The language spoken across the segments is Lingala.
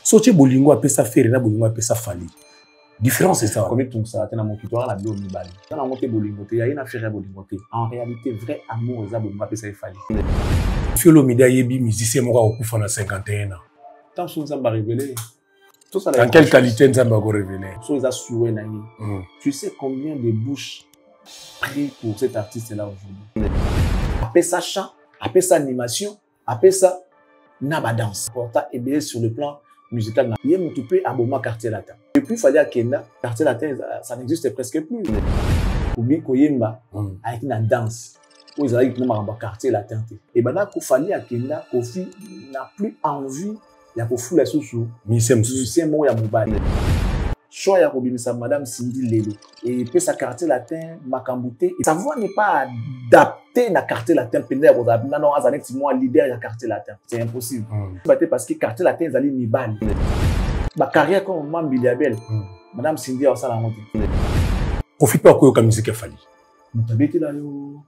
Soche bolingo apesa faire na bolingo apesa fali. Différence c'est ça. Comme tout ça, tu as mon tutoriel la bio mibali. Tu as monté bolingo, tu as une affaire bolingo. En réalité, vrai amour est bolingo apesa fali. Fiolo Mida yebi musicien moko okufa na 51 ans. Tant que ça va révéler. Dans quelle qualité ça va révéler? Tu sais combien de bouches prient pour cet artiste-là aujourd'hui? Après ça chant, après ça animation, après ça naba danse. Pourtant, et bien sur le plan musical, il y a tout peu à Boma quartier latin. Depuis il fallait à Kenda, quartier latin, ça n'existe presque plus. Ou bien Koyemba avec une danse. Où ils allaient dans le quartier latin. Et ben là, il fallait à Kenda, Kofi n'a plus envie. Il y a pour fou la sous-sous. Musicien moi ya mobile. Choix ya kobimisa Madame Cindy Lelo. Et puis sa quartier latin Makambouté. Sa voix n'est pas adaptée na quartier latin. Non, azanek si moi leader ya quartier latin. C'est impossible. Parce que quartier latin ils allaient mibali. Ma carrière comme Maman Biliabel. Madame Cindy a ça la montée. Profite pas que comme musique fali. Mutabeti là yo.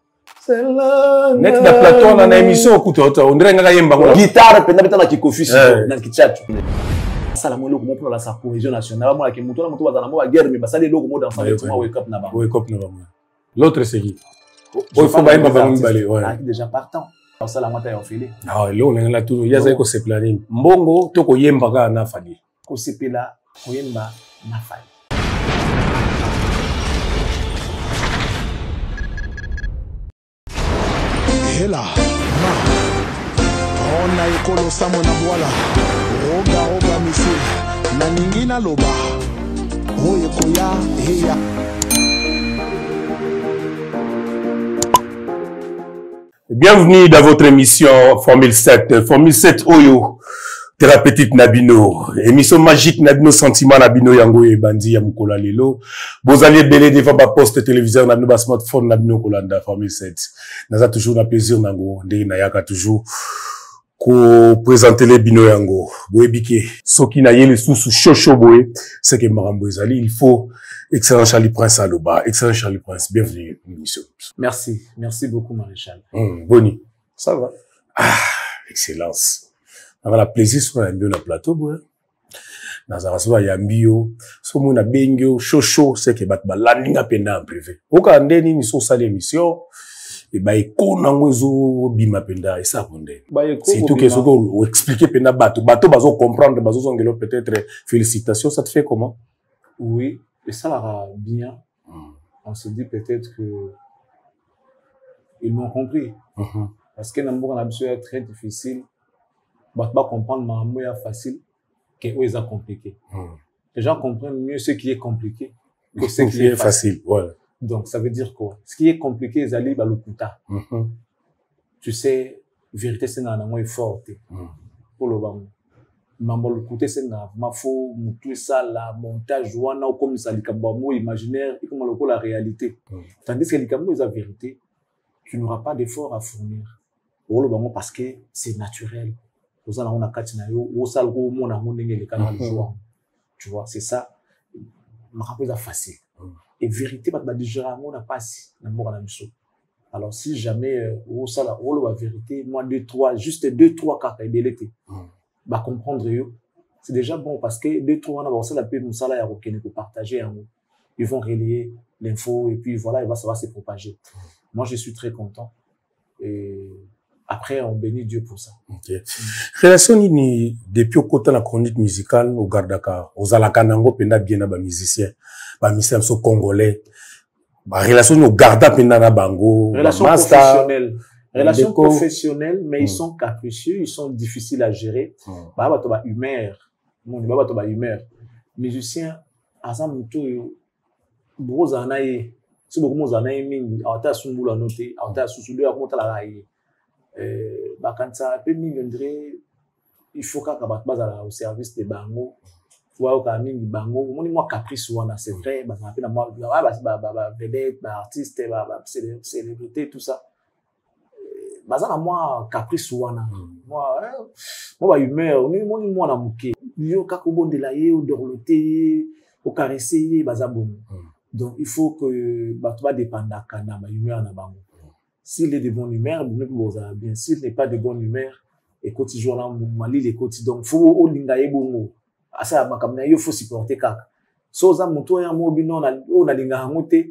Net na plateau na émission okuta on dirait nga yemba guitare penda betana kikofi na kichacho sala mo loko mo pour la sa cohésion nationale mo la ke muto na muto bazana mo ba guerre mais basali loko mo dans sa vêtement wake up na ba l'autre c'est qui il faut ba yemba ba mbale ouais déjà partant sala mo ta yo fele ah là on est là tout ya za ko se planning mbongo to ko yemba ka na fali ko sepela ko yemba na fali. Hela ma ona ekolo samo na bwala roga misi na ningina loba oye koya heya. Bienvenue dans votre émission Formule 7 Oyo thérapeutique Nabino, émission magique Nabino sentiment Nabino yango et bandi ya mukola lelo. Bozali belé devant ba poste téléviseur Nabino ba smartphone Nabino kolanda Formule 7. Naza toujours na plaisir nango, ndé na yaka toujours ko présenter les bino yango. Boebike soki na yele susu chocho boé, c'est que marambo ezali, il faut excellent Charlie Prince Aloba, excellent Charlie Prince, bienvenue à l'émission. Merci beaucoup Maréchal. Boni. Ça va. Ah, excellence. On a la plaisir sur un bio na plateau boy. Na za raso ya mbio, so mo na bengyo chocho, c'est que bat balandinga penda en privé. Oka ndeni ni so sale émission. Et bah eko nangozo bima penda et ça konde. C'est tout que ce qu'on expliquer penda bato bazo comprendre bazo zongelo peut-être félicitations, ça te fait comment? Oui, et ça va bien. On se dit peut-être que ils m'ont compris. Parce que n'ambo on a besoin très difficile. Bah pas comprendre ma moya facile que eux ils compliqué. Les gens comprennent mieux ce qui est compliqué que ce qui est facile. Voilà. Donc, ça veut dire quoi? Ce qui est compliqué, c'est aller le kuta. Tu sais, vérité, c'est un amour fort. Pour le bambou. Mais le kuta, c'est un ma faux, tout ça, la montage, ou comme ça, les imaginaire, et comme la réalité. Tandis que les cambos, la vérité, tu n'auras pas d'effort à fournir. Pour le bambou, parce que c'est naturel. Tu vois, c'est ça. Ma rapport est facile. Et vérité, pas de généralement, on n'a pas si, alors, si jamais, ça, la vérité, moi, juste 2-3 cartes, bah, comprendre, c'est déjà bon, parce que 2-3, on a ça, la paix, ça, là, il pour partager, ils vont relayer l'info, et puis voilà, ça va se propager. Moi, je suis très content. Et après, on bénit Dieu pour ça. Okay. Relation ni depuis au côté de la chronique musicale au Gardaka, aux Alakanango, penda bien ba musicien, ba musicien so congolais, ba relation au Garda penda na bango, relation professionnelle. Relation professionnelle, mais ils sont capricieux, ils sont difficiles à gérer. Ba ba to ba humeur, mon ba to ba humeur. Musicien, ensemble tout broza nae, si beaucoup mo zanae mingi, ata sumbula noté, ata susudu ya monta la raie. Quand ça peut il faut qu'à au service des bango, faut qu'à mingi bango, moi caprice wana c'est vrai, vedette, artiste, célébrité, tout ça. Moi caprice wana, moi humeur, moi na muke, yo kako bon de la ye ou dorloter, au caresser, bazabon. Donc il faut que tu dépendre kana ma humeur na bango. S'il est de bonne humeur, bien. S'il n'est pas de bonne humeur, et quand il joue là, Mali, les côtés. Donc, faut au lingaye bongo. ça il faut supporter kaka so za moto ya mo bino na linga hangote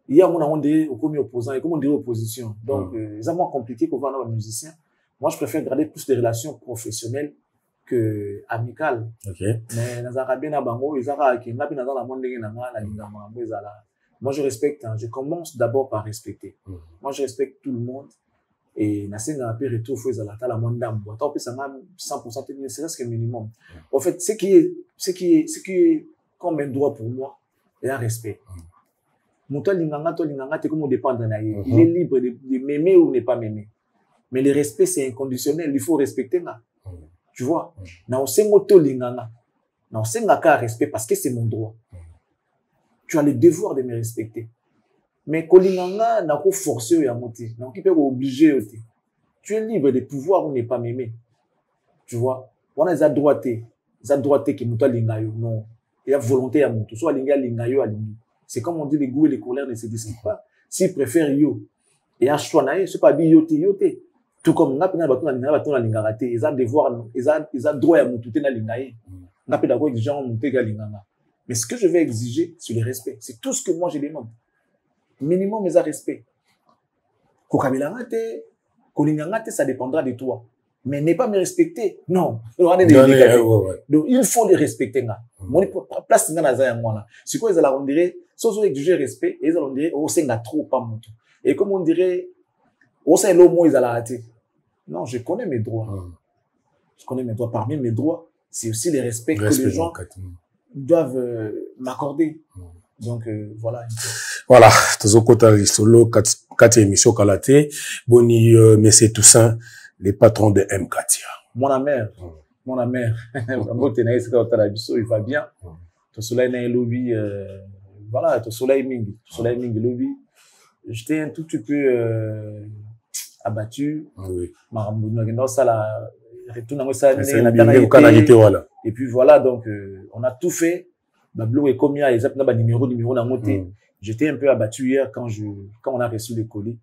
il y a mon on comme opposant et comme on dit opposition donc c'est moins compliqué pour voir un musicien. Moi je préfère garder plus des relations professionnelles que amicales. Mais dans Arabie na bango ezara ki ngapi na dans la monde na la linga mambo ezala. Moi je respecte hein, je commence d'abord par respecter. Moi je respecte tout le monde. Et na senga pe retour faut ezala ta la monde d'ambo tant que ça m'a 100% tenir c'est ce que minimum. En fait ce qui est comme un droit pour moi et un respect. Moto linganga to linganga te comme dépend na ye. Il est libre de m'aimer ou ne pas m'aimer. Mais le respect c'est inconditionnel, il faut respecter là. Tu vois? Na osengo to linganga. Na osenga ka respect parce que c'est mon droit. Tu as le devoir de me respecter. Mais kolinganga na ko forcer ya moti, na ko peut obliger oti. Tu es libre de pouvoir ou ne pas m'aimer. Tu vois? On a za droité que moto lingayo non. Il y a volonté à moto, soit linga lingayo alingi. C'est comme on dit les goûts et les colères ne se discutent pas. S'il préfère yo et a choix na c'est pas bi yote. Tout comme n'a pas na linga raté, ils ont devoir ils ont droit à moto na lingaye. N'a pas d'accord exigeant monter ga linganga. Mais ce que je vais exiger, c'est le respect. C'est tout ce que moi je demande. Minimum mais à respect. Kokamilanga te, kolinganga te, ça dépendra de toi. Mais ne pas me respecter, non. Donc, il faut les respecter. Mon place dans la moi là. C'est quoi ils allaient on dirait, sans exiger respect, ils allaient dire, oh c'est trop pas mon tout. Et comme on dirait, oh c'est l'homme ils allaient rater. Non, je connais mes droits. Je connais mes droits. Parmi mes droits, c'est aussi le respect que les gens doivent m'accorder. Donc voilà. Voilà, tous au côté solo, quatre émissions Kalaté, Boni, Messieurs Toussaint. Les patrons de M. Katia. Mon amère, il va bien. Ton soleil n'est lobby, voilà, ton soleil mingi lobby. J'étais un tout petit peu abattu. Oui. Et puis voilà, donc on a tout fait. Bablo et Komia, ils ont numéro dans moté. J'étais un peu abattu hier quand on a reçu les colis.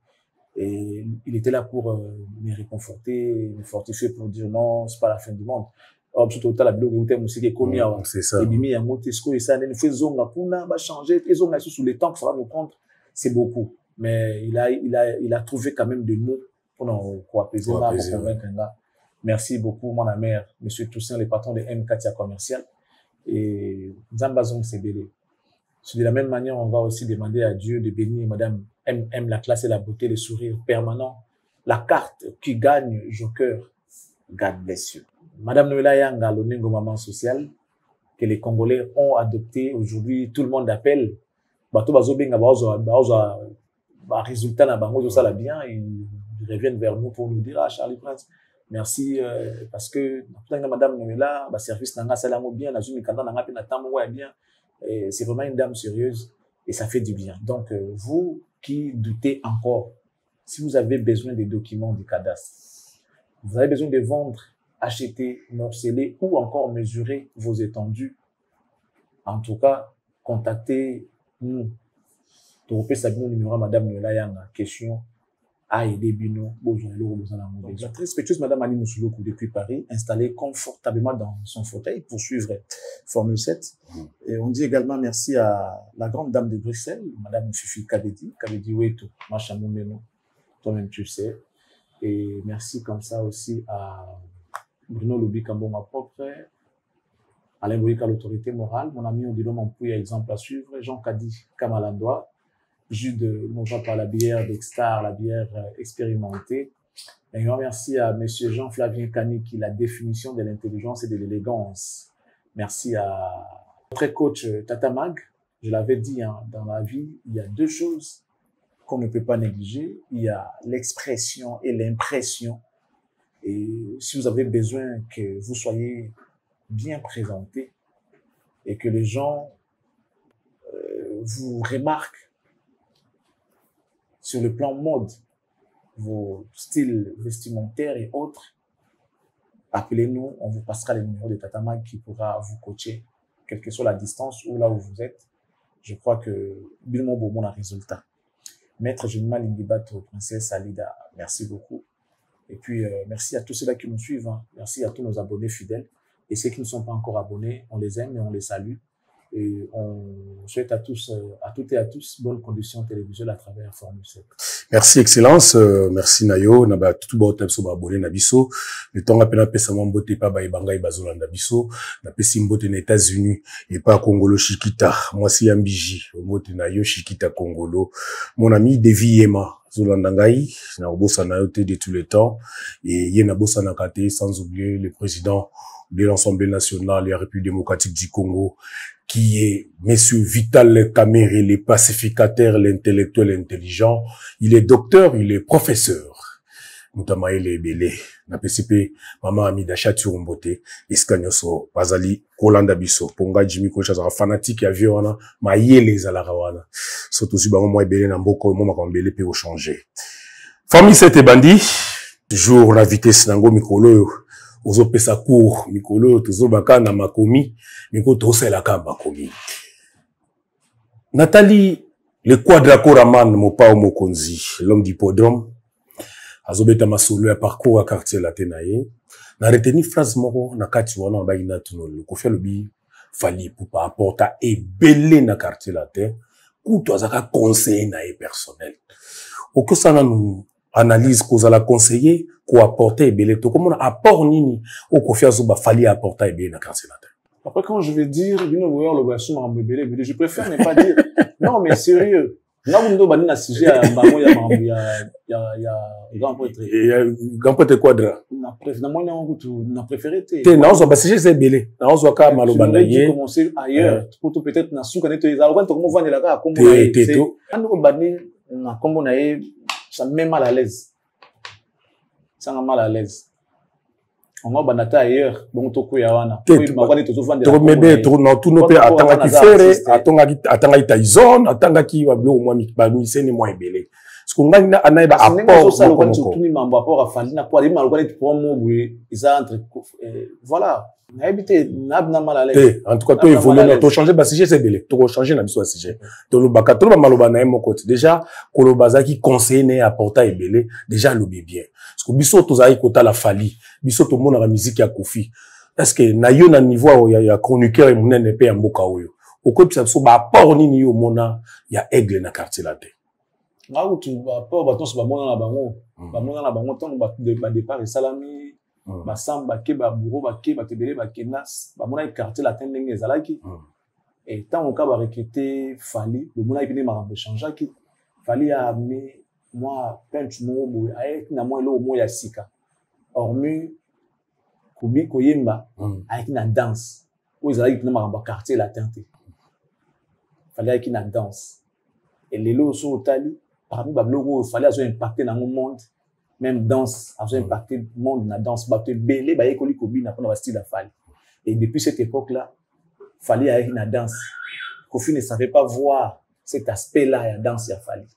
Et il était là pour me réconforter, me fortifier pour dire non, c'est pas la fin du monde. Oh, tout au la blog où t'aimes aussi qui est commis à c'est ça. Et bimi à Montesco et ça, il fait zonga kuna, va changer, et zonga sous les temps que ça va nous prendre, c'est beaucoup. Mais il a trouvé quand même des mots pour apaiser là, pour convaincre là. Merci beaucoup, mon mère, Monsieur Toussaint, le patron de M. Katia Commercial. Et Zambazong Sebele. De la même manière, on va aussi demander à Dieu de bénir Madame M, la classe et la beauté, le sourire permanent, la carte qui gagne Joker. God bless you. Madame Noëlla Yanga, l'Oningo Maman Sociale, que les Congolais ont adopté aujourd'hui, tout le monde appelle. Bato Bazobenga, résultat, na bango, ça la bien, ils reviennent vers nous pour nous dire, ah, Charlie Prince, merci, parce que, Madame Noëlla, service nanga salamo bien, la zone mikanda nanga pena tamo bien. C'est vraiment une dame sérieuse et ça fait du bien. Donc, vous qui doutez encore, si vous avez besoin des documents du cadastre, vous avez besoin de vendre, acheter, morceler ou encore mesurer vos étendues, en tout cas, contactez-nous. Toropé Sabino numéro Madame Noëlla Yanga, question la très respectueuse Madame Ali Moussoulou depuis Paris, installée confortablement dans son fauteuil pour suivre Formule 7. Et on dit également merci à la grande dame de Bruxelles, Madame Fifi Kabedi Weto, Machamou Meno, toi-même tu sais. Et merci comme ça aussi à Bruno Lobi Kambo, ma propre, Alain Boïka, l'autorité morale, mon ami Odilo Mampouya, exemple à suivre, Jean Kadi Kamalandoa, Jude Nova par la bière d'Extar, la bière expérimentée. Et un grand merci à Monsieur Jean-Flavien Cani qui la définition de l'intelligence et de l'élégance. Merci à notre coach Tata Mag. Je l'avais dit, hein, dans la vie, il y a deux choses qu'on ne peut pas négliger. Il y a l'expression et l'impression. Et si vous avez besoin que vous soyez bien présenté et que les gens vous remarquent sur le plan mode, vos styles vestimentaires et autres, appelez-nous, on vous passera le numéro de Tata Mag qui pourra vous coacher, quelle que soit la distance ou là où vous êtes. Je crois que Bilmo Beaumont a résultat. Maître Jenima Lingibato, Princesse Alida, merci beaucoup. Et puis, merci à tous ceux-là qui nous suivent, hein. Merci à tous nos abonnés fidèles. Et ceux qui ne sont pas encore abonnés, on les aime et on les salue. Et on souhaite à tous, à toutes et à tous, bonnes conditions télévisuelles à travers Formule 7. Merci, Excellence. Merci, Nayo. Naba tout bon temps sur abonné Nabiso. Le temps appelle un peu ça m'emboté pas baibanga et bazola Nabiso. Na pesi mbote aux États-Unis et pas Congolo Chiquita. Moi, c'est Ambiji. Mbote Nayo Chiquita Congolo. Mon ami Devi Yema. Zolandangai. Na obosa na yote de tous les temps. Et yena bosa na kate, sans oublier le président de l'Assemblée nationale et la République démocratique du Congo, qui est Monsieur Vital Kamerhe, le pacificateur, l'intellectuel intelligent. Il est docteur, il est professeur. Notamment, il est belé. Na PCP, maman Amida Chaturumbote, Iskanyoso, Bazali, Kolanda Biso, Ponga Jimmy Kocha, fanatique, aviona, maïele zalarawana. Surtout si bango moi belé namboko, moi ma belé peut changer. Famille 7 et bandi, toujours la vitesse nango mikolo, ozo pesa court, mikolo, tozo baka na makomi, mikolo tozo la ka makomi. Nathalie, le quadracoraman, Mopao Mokonzi, l'homme d'hippodrome, azobeta masolo ya parcours à quartier latenaye, na reteni phrase moko, na kati wana ba ina tunolo, ko fait le bi, fali pour pas apporter et belé na quartier latin, kuto azaka conseiller na e personnel. Au que ça nous analyse qu'on a la conseiller, qu'on apporter belé to comment apport nini au kofia zoba fali apporter belé na quartier latin. Après, quand je vais dire, je préfère ne pas dire. Non, mais sérieux. Là, vous nous donnez un sujet à il y a grand poète. Et grand poète quadra. Na préféré. T'es non, ça sujet c'est belé. Non, ça ka malobana yé. Commencer ailleurs. Pour tout peut-être na souka neto ezalwa to comment vendre la ka comme na yé. Ando bani na comme na yé, ça me met mal à l'aise. Ça me met mal à l'aise. On va banata ailleurs, bon toko ya wana. Toko mebe, toko non tout no pe atanga ki fere, atanga ki taizon, atanga ki wablo moi ba miseni moi ebele. Parce qu'on gagne ana ba apport ça le quand tout ni mambo rapport à fandi na quoi mal connaître pour mo boui, ils entre voilà. Na habité na mal à l'aise. En tout cas toi évoluer to changer ba sujet c'est belé. To changer na biso sujet. To lo baka to lo maloba na mo côté. Déjà kolobaza ki conseiller né apporter ebele, déjà lo bien. Parce que biso to zai kota la fali. Biso to mona la musique ya Kofi. Est-ce que na yo na niveau ya chroniqueur et munene pe ya mboka oyo. Oko pisa so ba apport nini yo mona ya aigle na quartier latin. Nga utu ba apport ba tonso ba mona na bango. Ba mona na bango ton ba départ et salami ba samba ke ba bureau ba ke ba tebele ba kenas ba mona quartier latin ndenge ezalaki. Et tant on ka ba recruter Fali, le mona ipine marambo changeaki. Fali a amené moi peintre mo boy avec na moi lo mo ya sika. Hormis Kubi Koyemba avec na danse où ils allaient dans ma quartier latin fallait avec na danse et les lots sont au tali parmi bablogo fallait avoir impacté dans le monde même danse avoir impacté le monde na danse battre belé ba ekoli Kobi na pas style à Fali et depuis cette époque là fallait avec na danse Kofi ne savait pas voir cet aspect là ya danse ya Fali.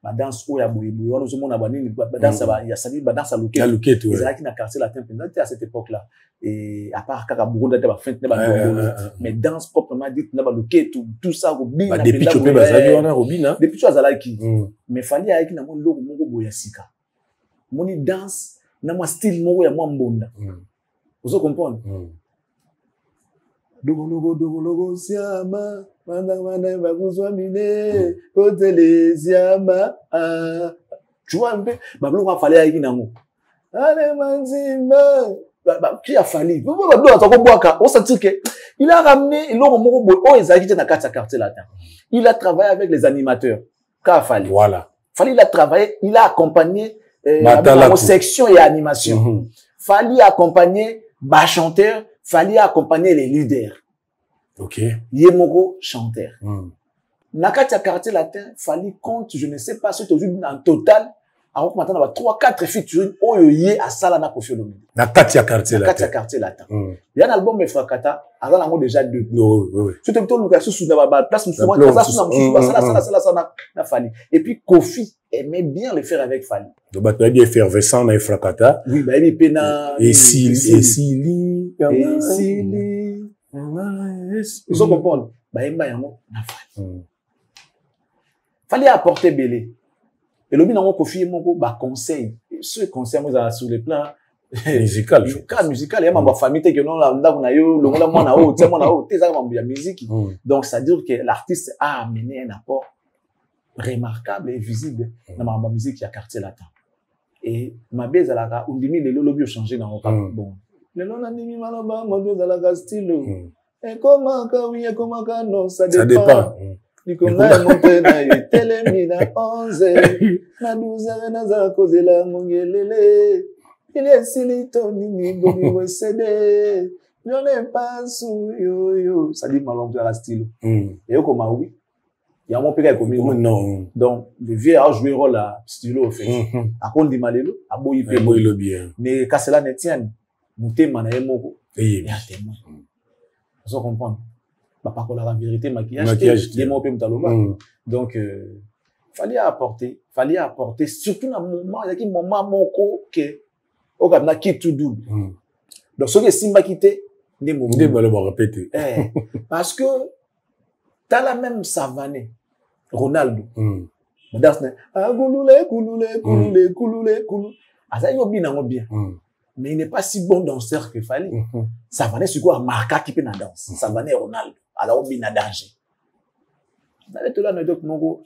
Ma danse où ya boyeboy on nous mona banini danse ya sali danse à luket ezalaki na quartier latin pendant à cette époque là et à part kaka Burundi ta ba fête na ba mais danse proprement dit na ba luket tout ça robina depuis tu peux bazali wana robina depuis tu azalaki mais fali ayaki na mon logo moko boya sika moni danse na ma style moko ya mwa mbonda vous comprenez Dogo siama manda baguzwa mine hotele siama tu vois un peu bablo va fallait avec nango ale manzimba qui a fallu bablo atako boaka on sentit que il a ramené l'homme moko boy o ezaki na quartier latin il a travaillé avec les animateurs qu'a fallu voilà Fali il a travaillé il a accompagné la section et animation Fali accompagner ba chanteur Fallait accompagner les leaders. Ok. Yemoko chanteur. Nakatia quartier latin, fallait compte, je ne sais pas si tu as en total, alors que maintenant, 3-4 featuring, oyoye à sala na Koffi Olomide. Nakatia quartier latin. Nakatia quartier latin. Il y a un album de Frakata, avant l'ango déjà 2. Oui. Tu te dis que sous la place, na Fali. Et puis Kofi aimait bien le faire avec Fali. Donc, bah, tu as dit effervescent na Frakata. Oui, bah, il est et Sili. Vous comprenez? Bah, il na Fali. Fallait apporter belé. Et le bien Kofi moko ba conseil. Ce conseil moi sur le plan musical. Musical, il y a ma famille qui non la na yo, le monde na o, tu na o, t'es ça ma musique. Donc ça veut dire que l'artiste a amené un apport remarquable et visible dans ma musique qui a quartier latin. Et ma base à la undimi le lobby a changé dans mon bon. Le nom n'animi maloba mon Dieu à la stylo. Et comment ka oui comment ka non ça dépend. Nicolas monte na telemi na 11 na 12 na za kozela mongelele. Il est silito nini bomi wesede. Je n'ai pas sou yo. Ça dit malombe à la stylo. Et comme oui. Il y a mon père comme non. Donc, le vieux a joué rôle à stylo, au fait. À contre du malelo, à boy bien. Mais quand cela ne tient, nous t'aimons, on a un mot. Et à témoin. Vous comprenez? Papa, pour la vérité, maquillage, des mots, donc, fallait apporter, surtout dans le moment, il y a qui moment, mon co, que, au Ghana, qui tout double. Donc, ce que Simba quitté, des mots. Des mots, répéter. Parce que, t'as la même Savané, Ronaldo. Ah, ça y est bien. Mais il n'est pas si bon danseur que Fali. Savané, c'est quoi, Marca qui peut na danse. Savané, Ronaldo. Alors, on a danger. D'ailleurs, tout là, nous avons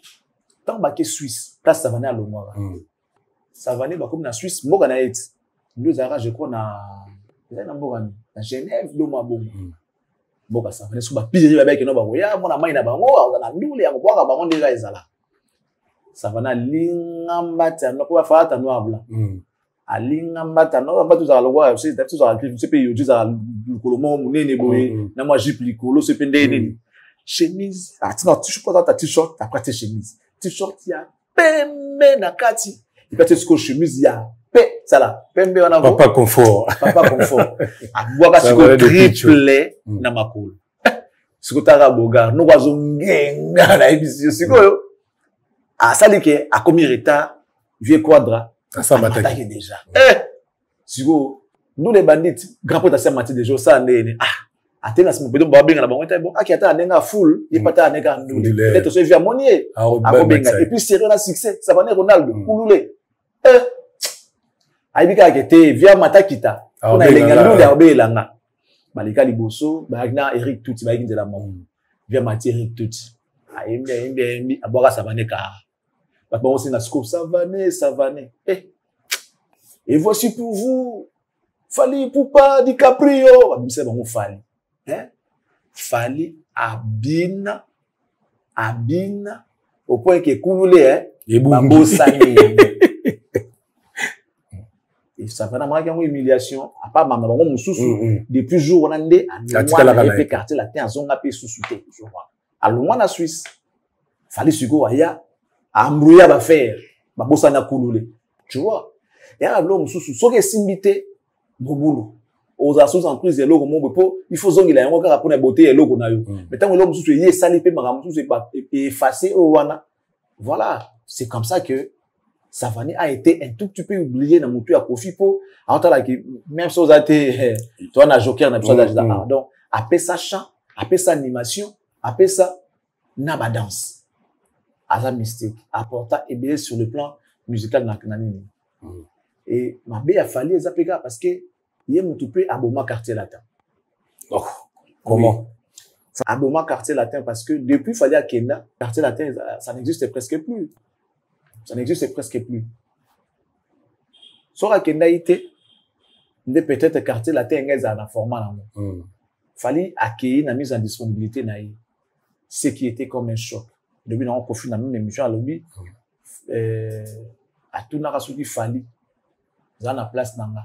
tant que Suisse, place Savané à l'Omora. Savané, comme na Suisse, moi, on a été. Nous avons, je crois, na Genève, l'Omora. Boka Savané, sous ma pire avec nous, baroya, mon amai na bango, on a nous les envois à bango déjà ezala. Savana lingambata, no quoi faire ta noir blanc. A lingambata, no pas tous à l'oua, c'est tous à la pays, au juste à l'colomon, mounene boé, na moi jip licolo, c'est pendé. Chemise, ah tu n'as toujours pas ta t-shirt, ta prête chemise. T-shirt ya pembe na kati. Il peut être ce que chemise ya pe, ça là, pembe on a papa confort. Papa confort. A boire ce que triple na makolo. Ce que t'as boga, nous oiseaux ngenga na émission. Ce que a ça dit que a commis retard, vieux quadra, ça m'attaque déjà. Ce que nous les bandits, grand pote à ça matin déjà ça né. Ah, atena ce mon ba benga na bango bon, aki ata nenga full, il pas ta nenga ndule. Peut-être ce via monier. A benga et puis c'est un succès, ça va né Ronaldo, Kouloulé. Aibika kete via matakita on a lenga ndu ya obelanga balika liboso bagna Eric Tuti ba kinzela mamu via Mathieu Eric Tuti aimbe aboka Savané ka ba aussi na scope Savané et voici pour vous Fally Ipupa DiCaprio abise bango Fally Fally abina au point que Kouloulé babosani. Et ça fait une humiliation. À part maman, on sous depuis jour on a ndé à loin quartier latin on a payé sous-souté. À loin la Suisse. Fallait sugo aya embrouiller ba faire. Ba bossa na Kouloulé. Tu vois? Et à l'homme sous so que simbité boulot. Aux assos en prise logo mon beau, il faut zongi la ngo ka pour na beauté logo na yo. Mais tant que l'homme sous yé sali pe maram sous c'est pas effacer au wana. Voilà, c'est comme ça que Savané a été un tout petit peu oublié dans mon tour à Kofi po alors même chose a été toi na joker na besoin donc après ça chant après ça animation après ça naba danse asa mystique apporta et bien sur le plan musical na kanani et ma bé a fallu ezapeka parce que yé mutupe aboma quartier latin. Oh comment aboma quartier latin parce que depuis fallait à Kenya quartier latin ça n'existe presque plus. Ça n'existe presque plus. Soit Kenya été, peut-être quartier latin en format. Fallait accueillir la mise en disponibilité naïe. Ce qui était comme un choc. Depuis on confie la même émission à l'objet. À tout n'a pas fallait. Dans la place nanga.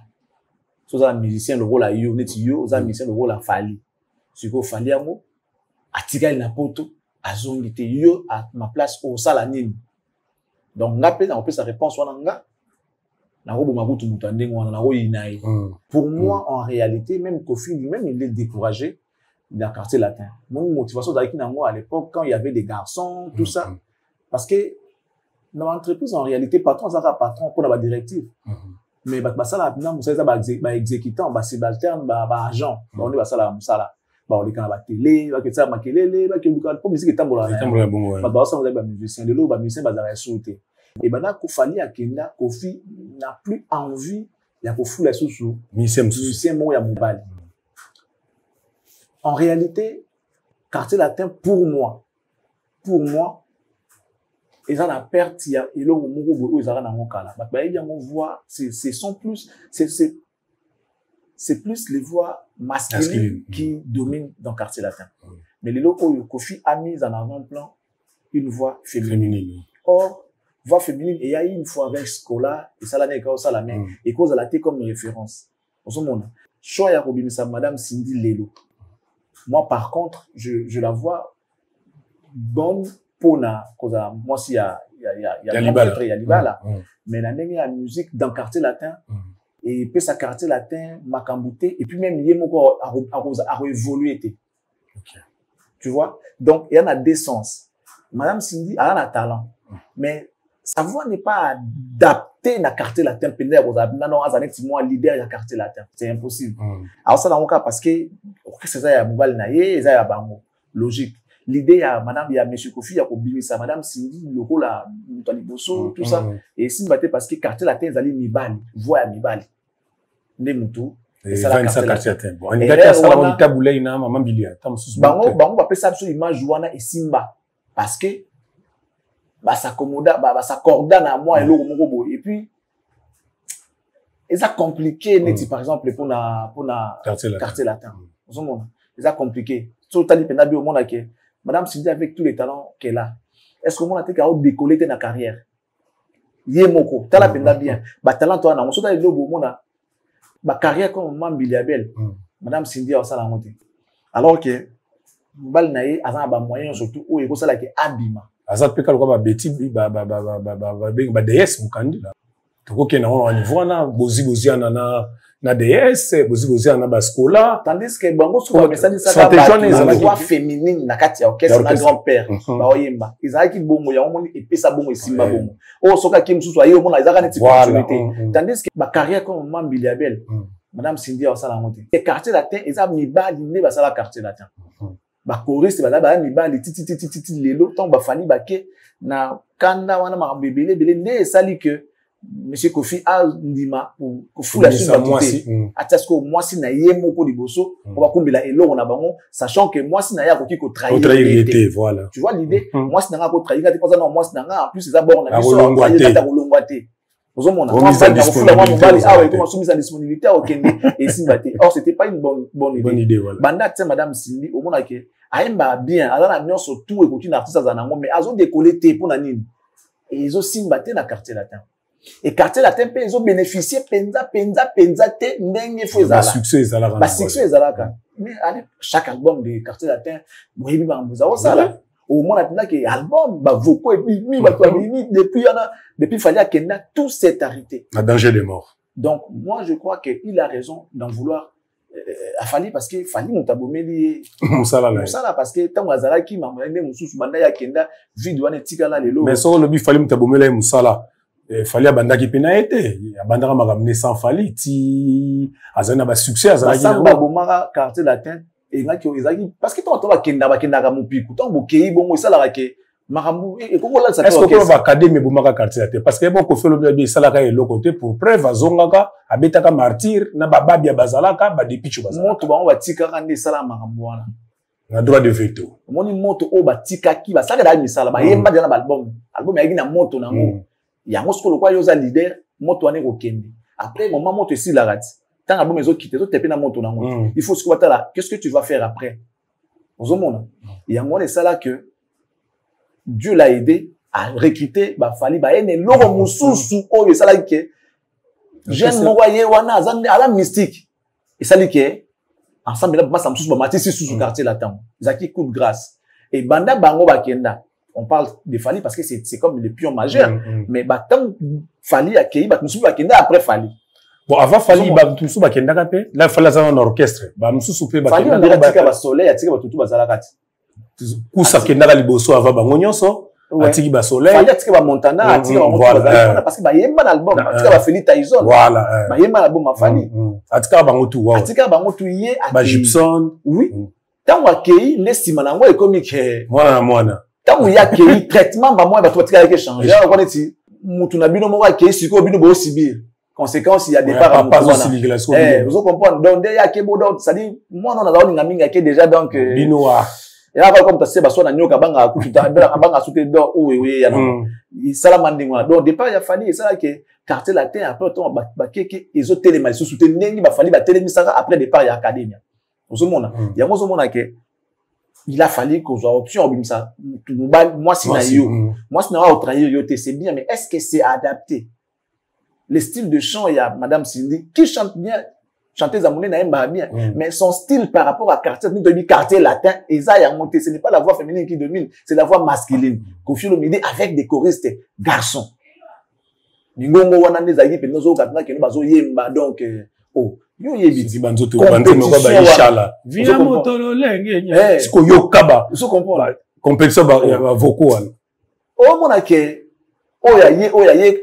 Soit un musicien le rôle à yo, net yo, un musicien le rôle à Fally. Ce qu'il fallait à moi, à tirer la poto, à zongité yo à ma place au salanine. Donc, on peut sa réponse, pour moi, en réalité, même Kofi lui-même, il est découragé dans le quartier latin. Mon motivation à l'époque, quand il y avait des garçons, tout ça, parce que dans l'entreprise, en réalité, patron, ça va patron pour la directive. Mais, ça, là, vous savez, exécutant, subalterne, agent, on est ça, là. Bah, on est quand la télé, bah, que ça, ma télé, bah, que vous avez pas musique et tambour là. Bah, ça, vous avez un musicien de l'eau, bah, musicien, bah, ça va sauter. Et ben là, Kofi à Kenya, Kofi n'a plus envie il y a pour fou la sous musicien mo ya mobile. En réalité, quartier latin pour moi, ils ont la perte, il y a le mot ils ont dans mon cas là. Bah il y a mon voix, c'est plus les voix masculines qui dominent dans le quartier latin. Mais les locaux, Kofi a mis en avant-plan une voix féminine. Or, voix féminine, et il y a eu une fois avec Scola, et ça l'a n'est qu'au salamé, et cause à la T comme référence. En ce moment, choix ya Robinsa, Madame Cindy Lelo. Moi, par contre, je la vois bonne pour na, cause à, moi, s'il y a Libala. Mais la musique dans le quartier latin, et puis sa quartier latin m'a cambouté et puis même il y a encore à évoluer. Tu vois, donc il y en a des sens. Madame Cindy elle a un talent, mais sa voix n'est pas adaptée dans le quartier latin. Non, moi leader dans quartier latin, c'est impossible. Alors ça dans mon cas parce que c'est ça, il y a mobile naïe, ça y a bango logique. L'idée à madame, il y a monsieur Kofi, il y a Kobimisa, madame Cindy, le rôle à Bosso, tout ça. Et si m'battait parce que quartier latin, ils allaient mibali, voix à mibali. Nemutu. Et ça la quartier latin. Bon, on a ça la bonita boulay na maman bilia. Bango va passer ça sur image Joana et Simba parce que bah ça commoda, bah ça cordane à moi et l'eau mogobo. Et puis et ça compliqué net par exemple pour na quartier latin. Au monde, c'est compliqué. Surtout tali penabi au monde là que madame Cindy avec tous les talents qu'elle a. Est-ce que mon a été capable de décoller dans la carrière? Yemoko, tala penabi bien. Bah talent toi na on surtout le beau monde ma carrière comme Mambiliabel, Madame Cindy a ça la montée. Alors que, Mbal Naye, a un moyen surtout, où il faut ça la qui abima. A ça peut quoi, Betty, DS, mon candidat. Tu vois qu'il y a un niveau, Bozi, na DS, Bozi, na Bascola. Tandis que, Bango, sur le message, ça va voix féminine, na Katia, orchestre, na grand-père, Baoyemba. Ils ont qui bon, il y a un monde, et puis ça bon, et Simba bon. Oh, Soka Kim Souswa, il y a un monde, ils ont une opportunité. Tandis que, ma carrière comme Mambiliabel, Madame Cindy a ça la montée. Les quartiers latins, ils ont mis bas, ils n'ont pas quartier latin. Bah, choriste, bah, mis bas, les titi, les lots, tant, bah, Fanny Baké, na, Kanda, wana, ma, bébé, né, sali que, Monsieur Kofi a ndima pour fouler sur moi si atasco moi si na yemo ko liboso on va combler la elo on a bango sachant que moi si na ya ko ki ko trahir voilà tu vois l'idée moi si na nga ko trahir ngati pas non moi si na nga en plus c'est d'abord on a besoin de kolongwaté ozo mona moi pas na fouler moi mobali ah ouais comment soumise à disponibilité au Kenya et simbate or c'était pas une bonne idée voilà banda tse madame Cindy au mona ke aimba bien ala na nyon surtout et continue artiste za nango mais azo décoller té pour na nini et ils ont simbate na quartier latin. Et quartier latin, ils ont bénéficié, penza, te, n'engue fou ezala. Succès ezala. Bah, succès ezala, mais, allez, chaque album de quartier latin, moi, il m'a ça, là. Au moins, on a que album, bah, vocaux, et puis, depuis, fallait à Kenya, tout s'est arrêté. Un danger de mort. Donc, moi, je crois qu'il a raison d'en vouloir, a fallu parce que fallait mon tabomeli Moussala parce que tant azala qui m'a amené Moussous Banda ya Kenya, vidéo tika les lots. Mais ça, le fallait mon tabomeli Moussala. Fallait abanda qui pena été abanda m'a ramené sans fali ti azana ba succès azana qui ba bomara quartier latin et ngaki ezaki parce que toi ba kenda ka mopiku tant bokei bongo ça la ke marambu et comment là ça est-ce que ba académie bomara quartier latin parce que bon ko fait le bien ça la ka et le côté pour preuve azongaka abetaka martyr na baba bia bazalaka ba depichu bazalaka moto ba on va tika kande sala marambu wana na droit de veto moni moto o ba tika ki ba sala da misala ba yemba na album yaki na moto na ngo ya ngosko le quoi yoza leader moto ane ko kende après moment moto ici la rati tant album ezo quitter to tepe na moto na ngo il faut ce que là qu'est-ce que tu vas faire après au monde il y a ngone ça là que Dieu l'a aidé à recruter ba fali ba ene loro mususu o ça là que jeune moye wana azande ala mystique et ça dit que ensemble là ba samsusu ba matisi sous quartier latin zaki coup de grâce et banda bango ba kenda. On parle de Fali parce que c'est comme le pion majeur. Mais bah, tant Fali a Kei, bah, nous sommes après Fali. Bon, avant Fali, bah, nous sommes là, il fallait avoir un orchestre. Bah, nous sommes Fali, on dirait que soleil, a tiré tout bazalakati. Kousa Kenda liboso avant Bangonyoso, a tiré ba soleil. Fali a tiré ba Montana, a tiré ba parce que bah, yemba l'album, a tiré ba Feli Tyson. Voilà. Bah, yemba l'album a Fali. A tiré ba Bangotou, a tiré ba Bangotou yé, ba Gibson. Oui. Tant wa Kei, n'estime na moi comique. Moi. Tant il y a que traitement bah moi va tout changer on connaît si mutu na bino mo wa ke siko bino bo sibir conséquence il y a départ pas vous comprenez donc déjà kebo donc ça dit moi non na minga ke déjà donc binoa et là comme tu sais ba so na nyoka banga kututa banga souté donc oui ya non sala mandingwa donc départ il a fallu ça que quartier latin après ton ba keke ils ont télé mal souté nengi ba fallu ba télé ça après départ il y a académie ozomona ya mozomona que il a fallu qu'on soit option ça moi si na yo moi si na au trahir yo c'est bien mais est-ce que c'est adapté le style de chant il y a madame Cindy qui chante bien chanter Zamoulé na bien mais son style par rapport à quartier latin et ça y a monté ce n'est pas la voix féminine qui domine c'est la voix masculine Koffi Olomide avec des choristes garçons ningongo wana ndezaki pe nozo katna ke bazo yemba donc oh yo yebi banzoto banzemo ba ishala via motolo lenge siko yo kaba so comprendre complexe ba vocal o mona ke oya ye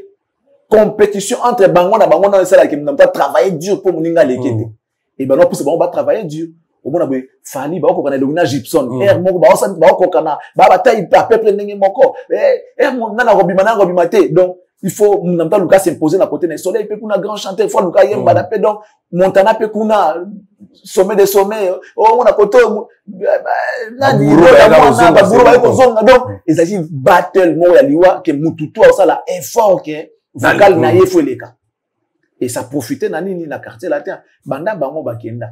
compétition entre bango na sala ke mnamta travailler dur pour moninga lekete et ben non pour bon ba travailler dur o mona boy fali ba ko kana logina Gibson air moko ba ko kana ba taille pa peuple ndenge moko air mo na robima te donc il faut mnamta luka s'imposer na côté na soleil pe kuna grand chanteur faut luka yemba na pe donc montana pe kuna sommet des sommets o mona koto na ni ba buru ba ko zonga donc il s'agit battle mo ya liwa ke mututu ça la effort que vocal na ye foleka et ça profiter na nini na quartier latin banda bango bakenda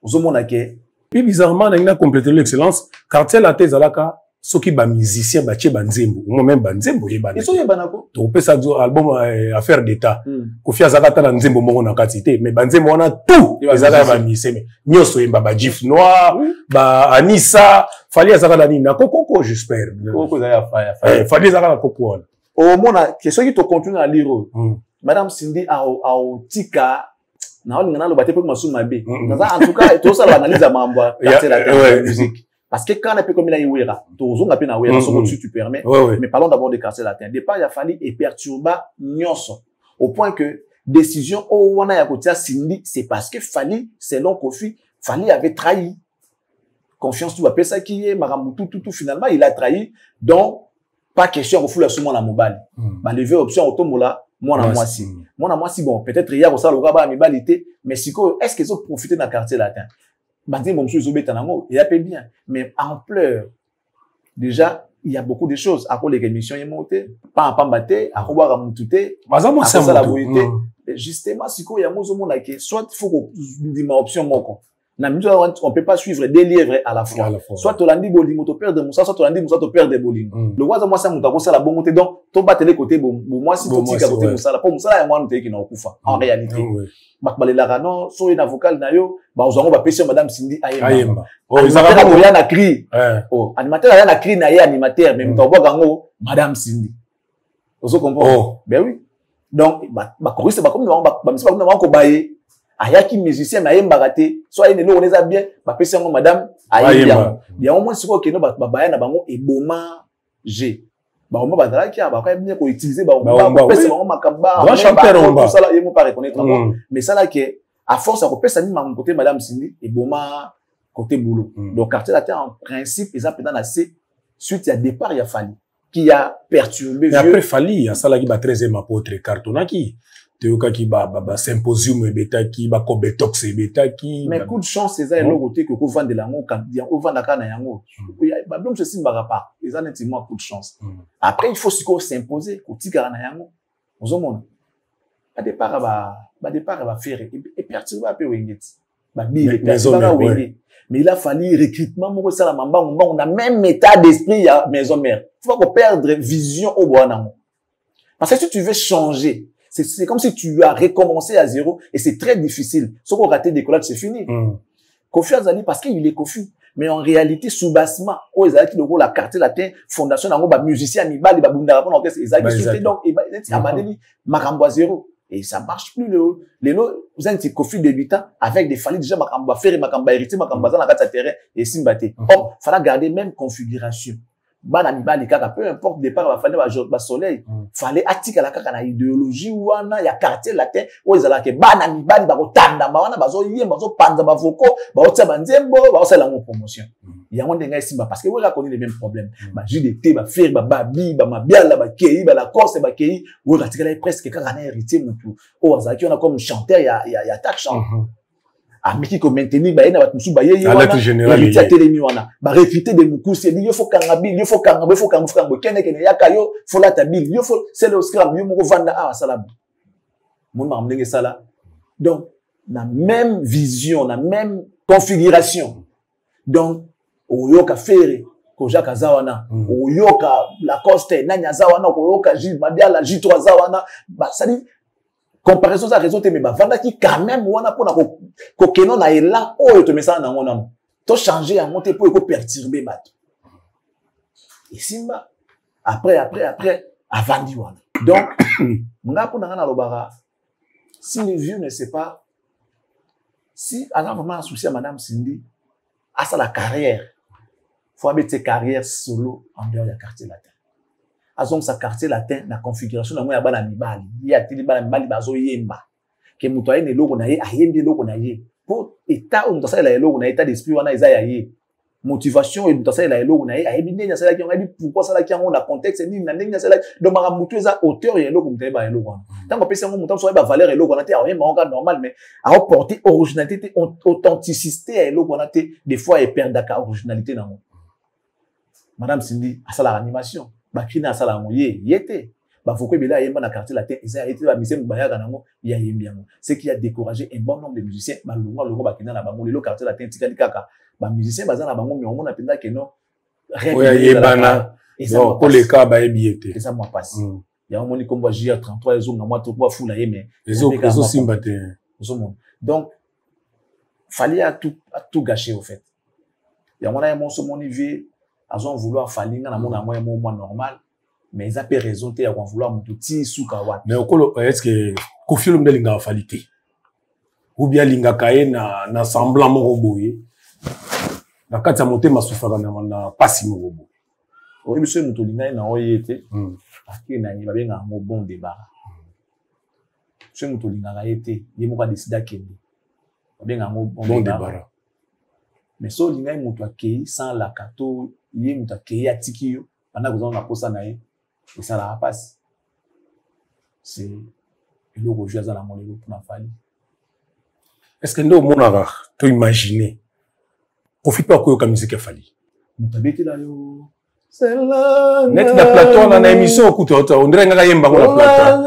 ozomona ke puis bizarrement na compléter l'excellence quartier latin zalaka soki ba musicien ba tie banzembo même banzembo ye bana so ye banako to pesa album affaire d'état Koffi azaka na nzembo moko na quantité mais banzembo wana tout ezaka ba musicien nyoso yemba ba Gif Noir ba Anissa fali azaka na nini na kokoko j'espère kokoko za ya fali azaka na kokoko au mona question qui te continue à lire madame Cindy a tika na on ngana lo baté pour masu mabe en tout cas tout ça l'analyse à mamba la musique parce que quand on peut comme il a yera to zonga pe na wera si tu permets mais parlons d'abord de quartier latin départ il a fallu et perturba nyonso au point que décision au wana ya kotia Cindy c'est parce que Fally selon Koffi Fally avait trahi confiance tu va ça qui est maramoutou tout finalement il a trahi donc pas question de fouler sur mon mobile. Bah lever option automola moi si bon peut-être il y a ça le gars mi balité mais si est-ce qu'ils ont profité dans quartier latin. Bah dis mon monsieur Zobetanango il a payé bien mais ampleur déjà il y a beaucoup de choses à cause des émissions y monté pas batté à revoir à moutouté à ça la vérité justement si il y a mozo mon que soit faut que ma option moko on peut pas suivre des livres à la fois. Soit tu l'andi bolingo to perdre moussa, soit tu l'andi moussa to perdre bolingo. Le roi moi ça mouta ko ça la bon côté donc to battre les côtés bon moi si to tika côté moussa la pour moussa ya moi n'était qui na okufa en réalité. Bakbalela non so une vocal na yo ba ozango ba pesi madame Cindy Ayemba. Oh ils avaient rien à cri. Oh animateur rien à cri na ye animateur mais mto bokango madame Cindy. Ozo comprendre. Ben oui. Donc ba choriste ba comme ba misa ba ko baye ayaki musicien mais ayemba raté soit il on les a bien ba pesi ngo madame Ayemba bien au moins siko keno ba baya na bango eboma G ba on ba dala ki ba ka bien ko utiliser ba pesi bango makamba ba chanteur on ça là il pas reconnaître mais ça là que à force à repesa ni ma côté madame Cindy eboma côté boulot donc quartier latin en principe ils ont peut-être assez suite à départ il a fallu qui a perturbé mais après Fally a ça là qui ba 13e apôtre cartonaki Théoka qui ba symposium beta qui ba kobetox beta qui mais coup de chance c'est ça le côté que ko vendre la ngo quand on vend la kana yango ba blom se simba pas ils ont nettement coup de chance après il faut s'imposer ko tika na yango ozomona ba départ ba faire et perturber un peu wengeti ba bile mais il a fallu recrutement moko ça la mamba on a même état d'esprit à maison mère faut pas perdre vision au bois parce que si tu veux changer c'est comme si tu as recommencé à zéro et c'est très difficile. Sauf qu'on raté des collèges, c'est fini. Koffi Azali parce qu'il est Koffi. Mais en réalité, sous-bassement, oh, ils avaient la quartier latin, fondation, musicien, Mibali, Babunda, ils avaient donc, ils avaient Makambo à zéro. Et ça marche plus, les lots, vous avez un Koffi débutant avec des Fally déjà Makambo faire Makambo hérité, Makambo dans la terrain et Simbate. Or, fallait garder même configuration. Peu importe départ va soleil fallait attirer la kaka na idéologie wana ya quartier latin où ils allaient bana mibali ba kotanda wana bazo yé bazo panza ba voko ba otsa banzembo ba osala mo promotion il y a un des gars parce que vous connaissez les mêmes problèmes. Bah jus de thé, bah faire, bah babi, bah mabiala, bah kei, bah la corse, bah kei. Vous regardez presque quand on a hérité mutu. Oh azaki on a comme chanteur, il y a tac chant. Ah mais qui comme maintenir bah ina bat musu bah yeye wana. Hérité à télémi wana. Bah réfuter des mukusi, il faut kangabi, il faut kangabi, faut kangabi, kene kene yakayo, faut la tabil, il faut c'est le scram, il faut vendre ah salab. Mon m'amener ça là. Donc la même vision, la même configuration. Donc oyoka fere ko Jacques Zawana oyoka Lacoste nanya Zawana oyoka J Mabiala J3 Zawana ba ça dit comparaison ça raison te mais ba vanda qui quand même wana pona ko keno na élan oyo to mesa na ngona to changer à monter pour ko perturber bato et simba après avandi wana donc nga pona na lobara si le vieux ne sait pas si on a vraiment un souci à madame Cindy à ça la carrière faut mettre ses carrières solo en dehors du quartier latin. Azong sa quartier latin la configuration na mo ya bana mibali. Ya tili bana mibali bazo yemba. Ke muto aye ne logo na ye ayembi logo na ye. Pour état on tsa la logo na état d'esprit wana eza ya ye. Motivation et tsa la logo na ye ayembi ndenya sala ki on a dit pourquoi sala ki on a contexte ni na ndenya sala do mara muto eza auteur ya logo muteba ya logo. Tant qu'on pesa muto so ba valeur ya logo na te ayemba on normal mais à porter originalité authenticité ya logo na te des fois et perdre ka originalité na mo. Madame Cindy, à la animation, bakina à la moye, yete, faut que bela yemba na quartier latin, et ça été la mise bayaga nango, ya yembiango. C'est qui a découragé un bon nombre de musiciens, longa longa bakina na bango, le quartier latin tikali kaka, musiciens baza na bango, mais on a penda que non, rien yebana, et ça pour les cas ba ebiete. Et ça moi passe. Il y a un moment comme JR 33 les hommes, moi tout quoi fou là mais les autres simbate. Donc fallait tout gâcher au fait. Il y a un moment sur mon niveau azon vouloir falinga na mona moyen mo normal mais ils a pas raison te ya vouloir mututi suka wat mais okolo est-ce que kofilo mdelinga falite ou bien linga kaye na semblant moko boye na kati ya motema sufaka na pasi moko boye o biso mutu linga na oyete aki na ni babenga mo bon débat ce mutu linga kaete ye moko décida kende babenga mo bon débat mais so linga mutu akei sans la kato yé muta kei atiki yo pendant que vous en posa na ye et ça la passe c'est le rojo za la molelo pour na fali est-ce que ndo monara to imaginer profite pas ko ka musique ya fali muta beti la yo c'est là net da plateau na émission okuta on dirait nga yemba ko la plateau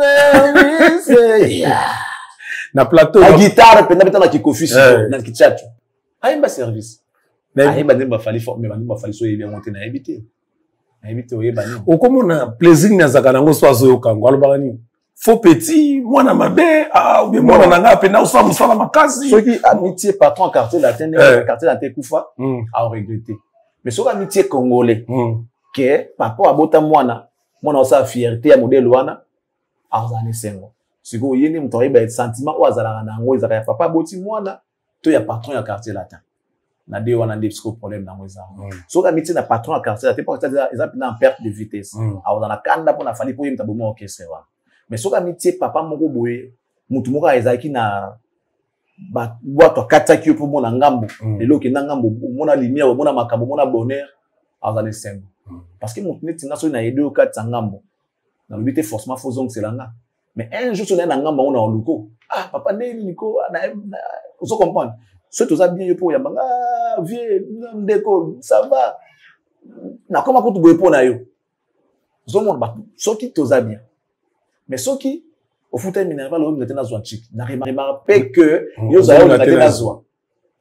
na plateau la guitare penda beta na kikofi na kichacho ayemba service ayemba ndemba fali fort mais ndemba fali so yebe monter na éviter oyeba ni okomona plaisir na zakana ngo so azo kango alobaka ni faux petit mwana mabe ou bien mwana nanga pena osa musala makasi ceux qui amitié patron quartier latin kufa a regretté mais ceux amitié congolais que papa abota mwana osa fierté ya modèle wana azane sengo siko yene mtoye ba sentiment o azala na ngo ezaka ya papa aboti mwana to ya patron ya quartier latin na de wana des problème na mweza so ka miti na patron à quartier latin pour ça exemple en perte de vitesse alors dans la kanda pour na fali pour yemta bomo orchestre wa mais so ka miti papa moko boye mutu moko ezaki na ba boato kataki pour mona ngambo lelo ke na ngambo mona lumière mona makambo mona bonheur alors dans scène parce que mutu neti ngaso na yedo katsa ngambo na lubité forcément faut donc c'est là mais un jour on est na ngambo on a luko papa neli liko na vous comprenez ceux tous a bien pour yabanga vieux ndeko ça va na comment ko tu pour na yo zo monde ba ceux qui tous a bien mais ceux qui au foot minéral on était na zo chic na remarqué que yo za on était na zo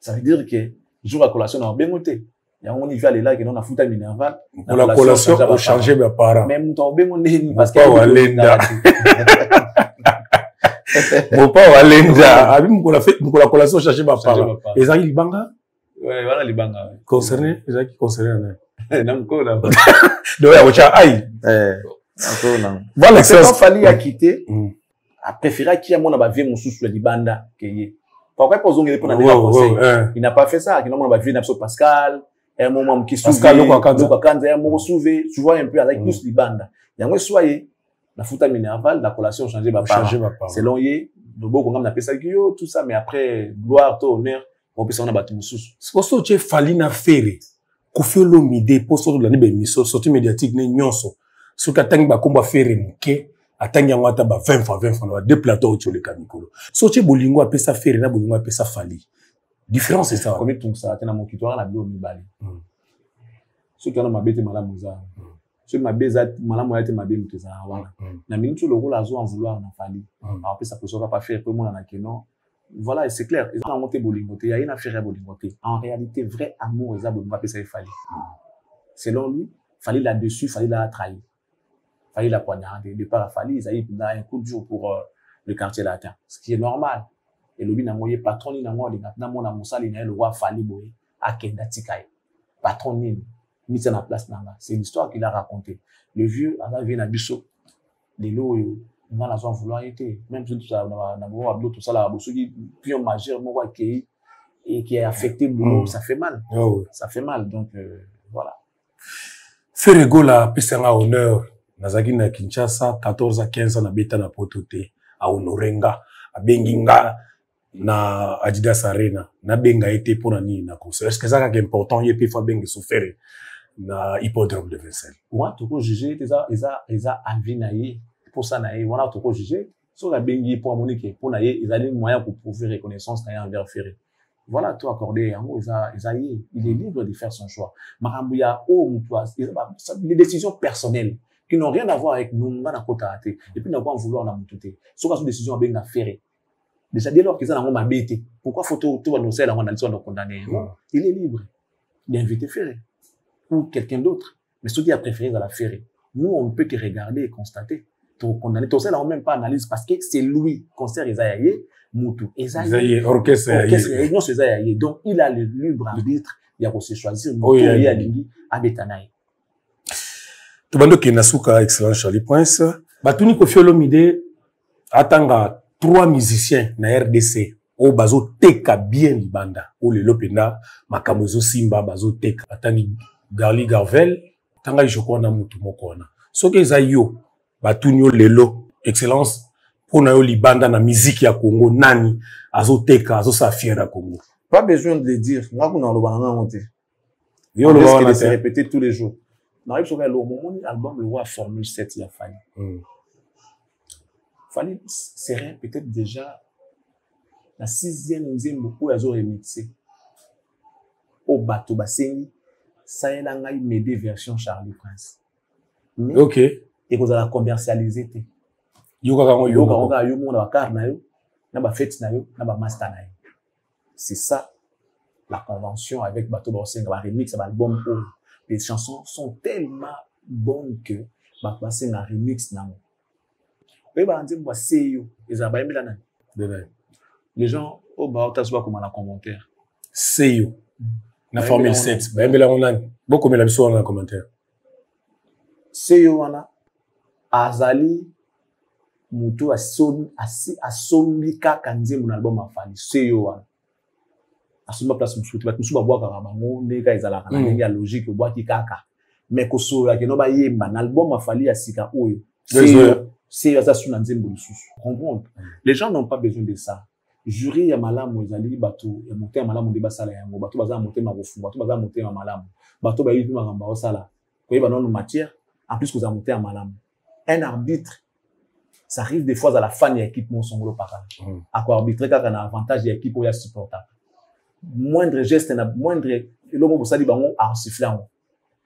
ça veut dire que jour à collation na bengoté ya on y va aller là que non na foot minéral pour la collation au changer mes parents même ton bengoté parce que walenda mon père walenda abi mkola collation changer mes parents ezaki libanga ouais voilà libanga concerné ezaki concerné na mkola donc ya ocha ai voilà c'est pas fallu à quitter a préféré qui a mon ba vie mususu le libanda que pourquoi pas zonguer pour na conseil il n'a pas fait ça qui non ba vie n'abso Pascal un moment qui Pascal Lokakanza un moment sauvé tu vois un peu avec plus libanda yango soyez la futa minerval la collation changer ba part selon yé dobo ko ngam na pesa kiyo tout ça mais après gloire to honneur on peut s'en abattre mususu c'est pour ça que fali na fere Kofi Olomide pour sortir de l'année émission sortie médiatique ne nyonso ce qu'attend ba komba faire muke attend yango ata ba 20 fois deux plateaux sur le kamikolo sorti bolingo apesa ça faire na bolingo apesa ça fali différence c'est ça comme tout ça tena mon kitoire la bio mibale ce qui a ma bête malamu za ce ma beza malamu ya te ma bête muteza wana na minute le rôle azo en vouloir na fali après ça peut pas faire pour moi na kenon. Voilà, et c'est clair. Ils ont monté bolingoté. Il y a une affaire à bolingoté. En réalité, vrai amour, ils ont bolingoté, ça il fallait. Selon lui, fallait là-dessus, fallait la trahir. Fallait la poignarder. De part, fallait, ils ont un coup de jour pour le quartier latin. Ce qui est normal. Et le n'a moyen patron, il n'a moyen, n'a mon amour, il n'a le roi fallait boyer. À Kenda Tikaï. Patron, il mis en place là. C'est une histoire qu'il a racontée. Le vieux, avant, il vient à Bissot. Les lots, dans la zone vouloir été même si tout ça tout ça là qui puis un majeur moi qui et qui est affecté boulot ça fait mal ça fait mal donc voilà Ferrego la pesanga honneur nazaki na Kinshasa 14 à 15 ans na beta na potote a honorenga a benginga na Adidas Arena na benga été pour ni na concert est-ce que ça est important y peut faire benga souffrir na hippodrome de Vincennes moi tout ko juger ils a envie naïe pour ça naïe on a tout ko juger sur la bengi pour monique pour naïe ils allaient moyen pour prouver reconnaissance naïe envers Ferré voilà tout accordé en gros il est libre de faire son choix marambuya les décisions personnelles qui n'ont rien à voir avec nous na kota et puis n'a pas vouloir la mututé sur la décision à benga Ferré déjà dès lors qu'ils ont ma bête pourquoi faut tout nous c'est là on a le de condamner il est libre d'inviter Ferré ou quelqu'un d'autre mais ceux qui a préféré à la Ferré nous on ne peut que regarder et constater pour condamner tout ça là on même pas analyse parce que c'est lui concert Esaïe Moutou Esaïe orchestre non c'est Esaïe donc il a le libre arbitre il a aussi choisir Moutou et Alingi Abetanaï to bando ki nasuka excellent Charlie Prince batuni Kofi Olomide atanga 3 musiciens na RDC o bazo teka bien libanda o le lopenda makamozo simba bazo teka atangi Garli Garvel tanga joko na mutu moko na soki eza yo batunyo lelo excellence pona yo libanda na musique ya Congo nani azoteka azosafiera Congo pas besoin de le dire nga kuna lo bana monter yo lo bana se répéter tous les jours na yo le moment album le roi formule 7 ya Fali Fali serait peut-être déjà la 6e beaucoup azo remixé au bateau basengi ça est là une version Charlie Prince mais OK et qu'on a commercialisé té yo kaka yo mona bakar na yo na ba fête na yo na ba master na yo c'est ça la convention avec bateau basenga ba remix ba album où les chansons sont tellement bonnes que ba passer na remix na mo et ba ndimbo ba seyo ezaba yembela nani les gens au ba otasoba comme en commentaire seyo na formule 7 ba yembela onani beaucoup mais la biso en commentaire seyo wana azali mutu asombi kaka nzembo na album afali seyo wana asomba place musutu bat musuba bwaka bango ndeka ezalaka na ndenge ya logique obwaki kaka mais kosola ke no ba yemba na album afali ya sika oyo seyo za suna nzembo lususu comprendre les gens n'ont pas besoin de ça jury ya malamu ezali bato ya moté ya malamu de basala yango bato baza moté mabofu bato baza moté ya malamu bato ba yipi makamba osala koyeba non matière en plus que za moté ya malamu un arbitre ça arrive des fois à la fin de l'équipe mon songolo para à quoi arbitrer quand on a avantage de l'équipe ou ya supportable moindre geste na moindre lobo bosali bango à siffler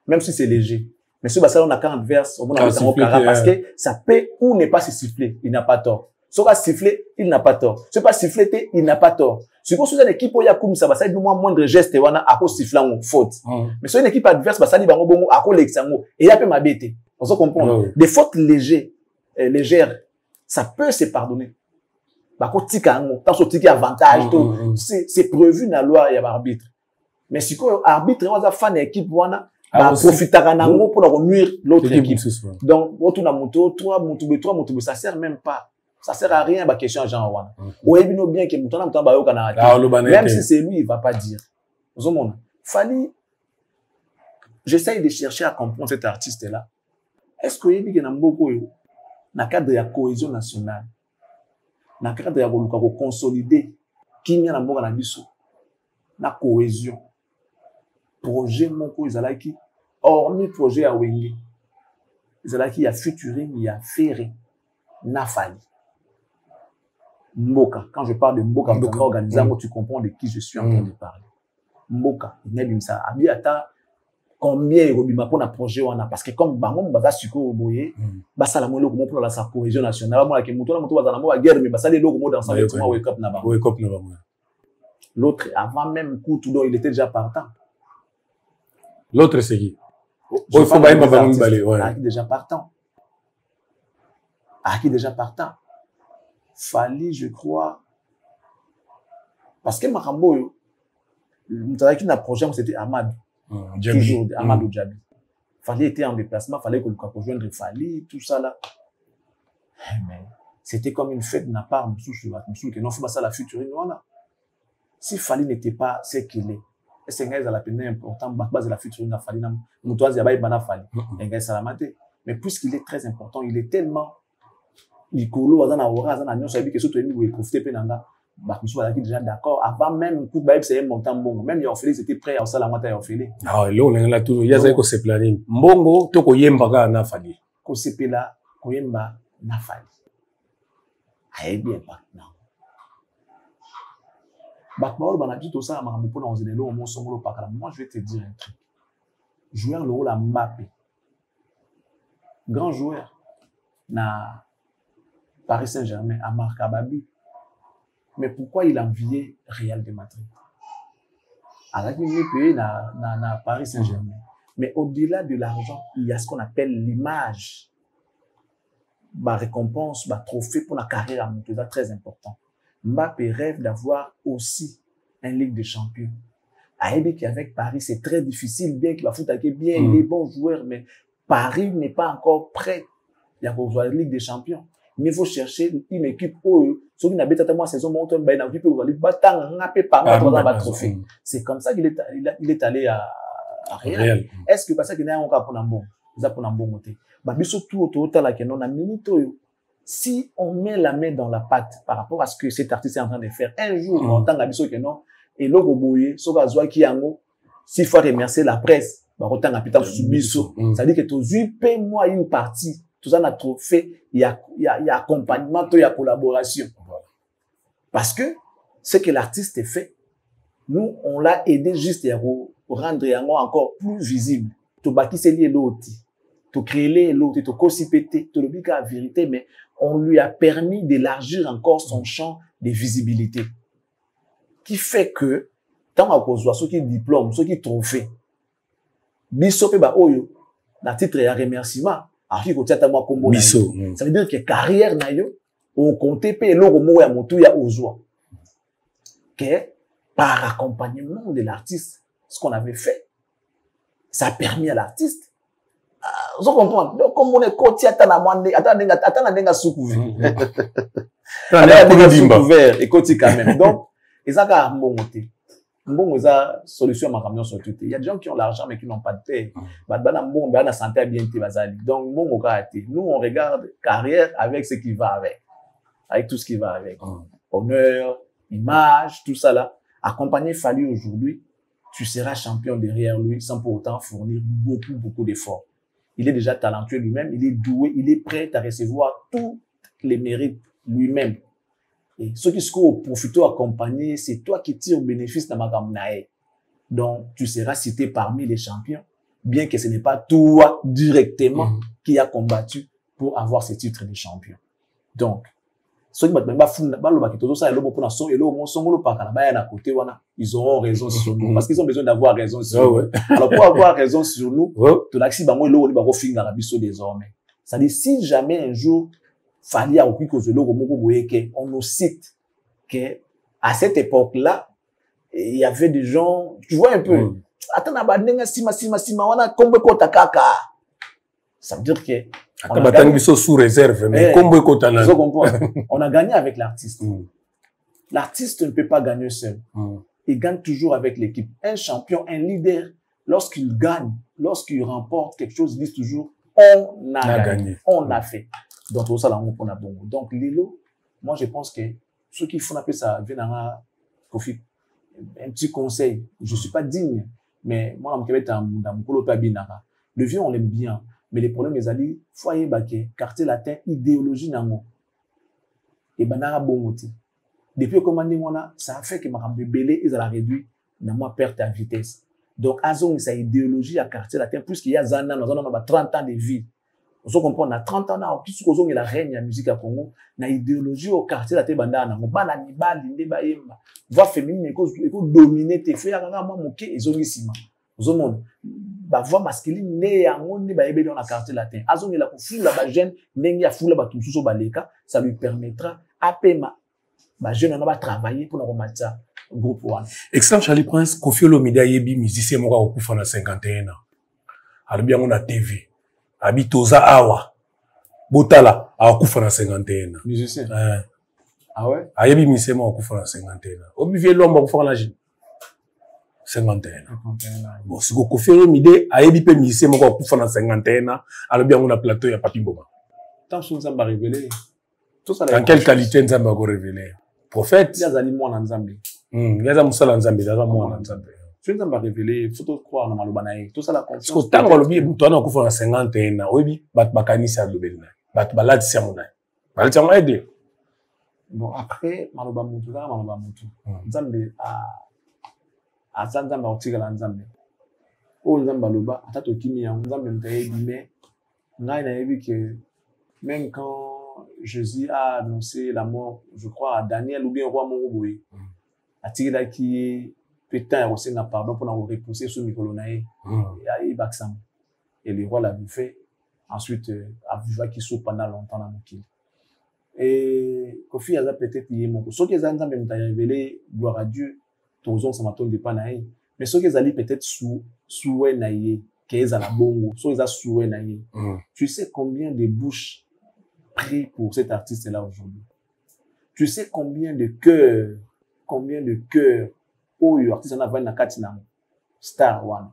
même si c'est léger mais ce basala on a quand adverse on a un carré parce que ça peut ou ne pas se siffler il n'a pas tort ce pas siffler il n'a pas tort ce pas siffler il n'a pas tort si vous avez une équipe où il y a comme ça basali du moindre geste wana à cause siffler en faute mais sur une équipe adverse basali bango bongo à cause l'exango et il y a peu ma bête on se comprend des fautes légères ça peut se pardonner. Par contre, tika avantage, c'est prévu dans la loi et l'arbitre. Mais si l'arbitre est un fan de l'équipe, va profiter pour nuire l'autre équipe. Donc, ça sert même pas. Ça sert à rien, la question Jean Wana. Bien que même si c'est lui, il va pas dire. Fali, j'essaye de chercher à comprendre cet artiste-là. Est-ce que il y a beaucoup na cadre de la cohésion nationale, na cadre de la consolider, qui n'y a na mboka na biso, na cohésion, projet moko ezalaki hormis projet à Wenge ezalaki ya featuring ya Ferré na Fali Mboka. Quand je parle de Mboka, organisant, tu comprends de qui je suis en train de parler. Mboka, ça abiata combien il pour un projet on a parce que comme bango baza suko boye basa la molo comme pour la sa cohésion nationale moi que moto baza na mo guerre mais basa les logo dans sa vêtement wake up na ba l'autre avant même coup tout donc il était déjà partant. L'autre c'est qui? Il faut pas me balé ouais. Déjà partant. Qui déjà partant. Fali je crois parce que Makambo qui n'a projet c'était Ahmad. Toujours Amadou Djabi. Fali était en déplacement, fallait qu'on rejoindre Fali, tout ça là. Mais c'était comme une fête de la part que non, faut pas ça la future voilà. Si Fali n'était pas ce qu'il est, c'est un gars la peine important, base de la future de Fali, Moutoise Yabaï Bana Fali, un gars salamate. Mais puisqu'il est très important, il est tellement Nicolo, Azana Ora, Azana Nyon, ça veut dire que surtout il profiter penanga. Qui déjà d'accord avant même coup de c'est un montant bon même Yorfeli c'était prêt à ça la moitié Yorfeli ah là on a toujours il y a ça que c'est planning mbongo to ko yemba ka na Fali ko sepela ko yemba na Fali aye bien maintenant bakmaol bana dit tout ça makambo pona ozelo au monsongolo pakala moi je vais te dire un truc joueur le rôle à Mbappé grand joueur na Paris Saint-Germain à marqué Babi. Mais pourquoi il enviait Real de Madrid? Alors qu'il est payé na Paris Saint-Germain. Mais au-delà de l'argent, il y a ce qu'on appelle l'image. Ma récompense, ma trophée pour la carrière à Monteza, très important. Mbappé rêve d'avoir aussi un Ligue des Champions. Aïe, qu'avec Paris, c'est très difficile, bien qu'il va foutre bien, il est bon joueur, mais Paris n'est pas encore prêt. Il y a pour jouer la Ligue des Champions. Mais il faut chercher une équipe où ceux qui n'habitent pas saison montent ben na équipe où il trophée. C'est comme ça qu'il est allé à Real. Est-ce que parce qu'il y a un cas pour Nambo, ça pour Nambo monter. Bah biso tout autour là que non na minute si on met la main dans la pâte par rapport à ce que cet artiste est en train de faire un jour en tant que que non et logo boyer so ga zwa ki yango s'il faut remercier la presse bah autant capitaine subiso ça dit que tous 8 mois une partie tout ça n'a trop fait, il y a accompagnement, il y a collaboration. Parce que ce que l'artiste fait, nous, on l'a aidé juste à rendre encore plus visible. Tu bâtis c'est lié l'autre, tu créer l'autre, tu cosipéter, tu le dis la vérité, mais on lui a permis d'élargir encore son champ de visibilité. Qui fait que, tant à cause de ceux qui diplôme, ceux qui trophée, biso pe ba oyo, la titre et un remerciement. Ça veut dire que carrière na yo on comptait payer le mot ya motu ya ozwa que par accompagnement de l'artiste ce qu'on avait fait ça a permis à l'artiste vous comprenez donc comme on est côté atana mwande atana denga soucouvert et côté quand même donc ça ka mbongote Bon, ça solution ma camion sur tout. Il y a des gens qui ont l'argent mais qui n'ont pas de paix. Bon, la santé bien bazali. Donc bon, nous on regarde carrière avec ce qui va avec tout ce qui va avec. Honneur, image, tout ça là. Accompagner Fali aujourd'hui, tu seras champion derrière lui sans pour autant fournir beaucoup d'efforts. Il est déjà talentueux lui-même, il est doué, il est prêt à recevoir tous les mérites lui-même. Et ceux qui sont profiteurs accompagnés, c'est toi qui tires au bénéfice de ma gamnae. Donc, tu seras cité parmi les champions, bien que ce n'est pas toi directement qui a combattu pour avoir ce titre de champion. Donc, ceux qui ils auront raison sur nous, parce qu'ils ont besoin d'avoir raison sur nous. Alors, pour avoir raison sur nous, désormais. C'est-à-dire, si jamais un jour, Fali a repris on nous cite que à cette époque-là, il y avait des gens, tu vois un peu, ça veut dire que sous réserve, mais on a gagné avec l'artiste. L'artiste ne peut pas gagner seul. Il gagne toujours avec l'équipe. Un champion, un leader, lorsqu'il gagne, lorsqu'il remporte quelque chose, il dit toujours, on a gagné, on a fait. Donc, tout ça, là, on a bon. Donc, Lilo, moi, je pense que ceux qui font appeler ça, viennent à un petit conseil. Je suis pas digne. Mais moi, je suis dans mon binaka. Le vieux, on l'aime bien. Mais les problèmes, les alliés, foyer baké, quartier latin, idéologie nango. Et banara bongote. Depuis comment ça a fait que ma bébé, ils ont réduit, n'a moi perte à vitesse. Donc, azon, sa idéologie à quartier latin, puisqu'il y a Zana, nous avons 30 ans de vie. On comprend, on a 30 ans, puisque nous avons la reine de la musique à Congo, na idéologie au quartier latin, bandana, on va la nibal, l'indébaïma. Voix féminine, il faut dominer tes frères, moi, mon quai, ils ont mis ciment. Vous avez ba voix masculine, né à mon nez, dans la quartier latin. Azon, il a foule la jeune, n'est a foule la tout sous baleka, ça lui permettra, à paiement, ba jeune, on va travailler pour nous remettre ça. Groupe one. Excellent Charlie Prince, Kofi Olomide yebi musicien moka okufa na 51 ans. Albi yango na TV. Abi toza awa. Botala akufa na 51 ans. Musicien. Ah ouais? Ayebi musicien moka okufa na 51 ans. Obi vie l'homme okufa na 51 ans. Bon, si Kofi Olomide ayebi pe musicien moka okufa na 51 ans, albi yango na plateau ya Papi Mboma. Tant que nous révélé. Dans quelle qualité nous avons révélé? Prophète. Il y a des aliments en Zambie. Il y a des moussala en Zambie, il y a des mois en Zambie. Tu nous as révélé, il faut croire dans Malobanaï. Tout ça, la confiance. Parce que tant qu'on l'a dit, toi, on a fait 51 ans. Oui, Bakani, c'est le Belna. Balad, c'est mon âge. Balad, c'est mon âge. Bon, après, Malobamutu, Zambie, à Zambie, au Tigala, Zambie. Au Zambaloba, à Tato Kimi, en Zambie, mais, n'a que, même quand Jésus a annoncé la mort, je crois, à Daniel ou bien au roi Moroboui. A tiré là qui est peut-être aussi un pardon pour nous repousser sur Mikolonaï. Et le roi l'a fait. Ensuite, a vu qu'il soit pendant longtemps dans le kill. Et Kofi a peut-être payé mon coup. Ceux qui ont révélé, gloire à Dieu, tous ont ça de panaï. Mais ceux qui ont peut-être sous naïe, qui est à la bongo, ceux qui ont sous naïe. Tu sais combien de bouches prient pour cet artiste-là aujourd'hui? Tu sais combien de cœurs, oh, artiste en a na katina, Star One.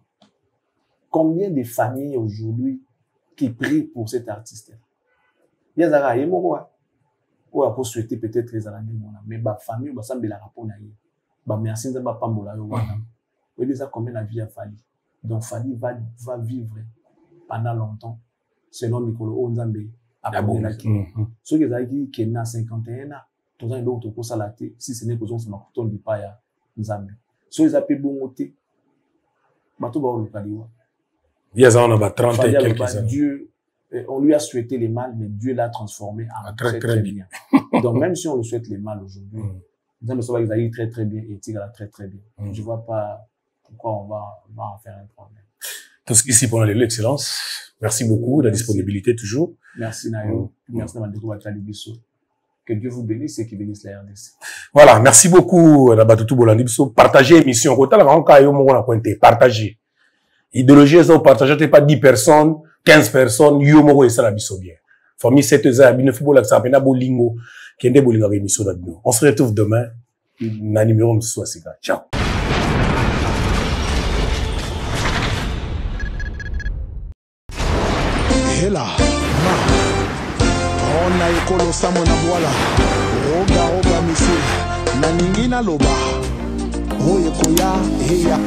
Combien de familles aujourd'hui qui prient pour cet artiste? Il y a Zara, il y a pour souhaiter peut-être les années, mais ma famille, bah, ça me la rapport naïe. Bah, merci, ça va pas me la wana. Oui, déjà, combien la vie a fallu. Donc, Fali va vivre pendant longtemps, selon Mikolo Onzambe, à Bonelaki. Ceux qui ont 51 ans, tous les autres pour ça si ce n'est que c'est ma coutonne du paya Nzambe. Ceux qui ont appelé Bongoté, bateau ba olukaliwa. Il y a 30 et quelques années. Dieu, on lui a souhaité les mal, mais Dieu l'a transformé en très bien. Donc même si on le souhaite les mal aujourd'hui, Nzambe ça va aller très bien et Tigala très bien. Je vois pas pourquoi on va en faire un problème. Tout ce ici pour l'excellence. Merci beaucoup, la disponibilité toujours. Merci Nayo. Merci Namandeko Batalibiso. Que Dieu vous bénisse et qu'il bénisse la RDC. Voilà, merci beaucoup, Nabatutu Bolandibiso. Partagez l'émission. Partagez. Idéologie, ça, partagez pas 10 personnes, 15 personnes, yomo et ça la biso bien. Famille 7 heures, bien football, ça appelle Bolingo, qui est Bolingo émission d'Abino. On se retrouve demain. Na numéro de Swasiga. Ciao. Hela, ma, on a écolo samo na boala, roga, missile, na ningina loba, oye koya, heya.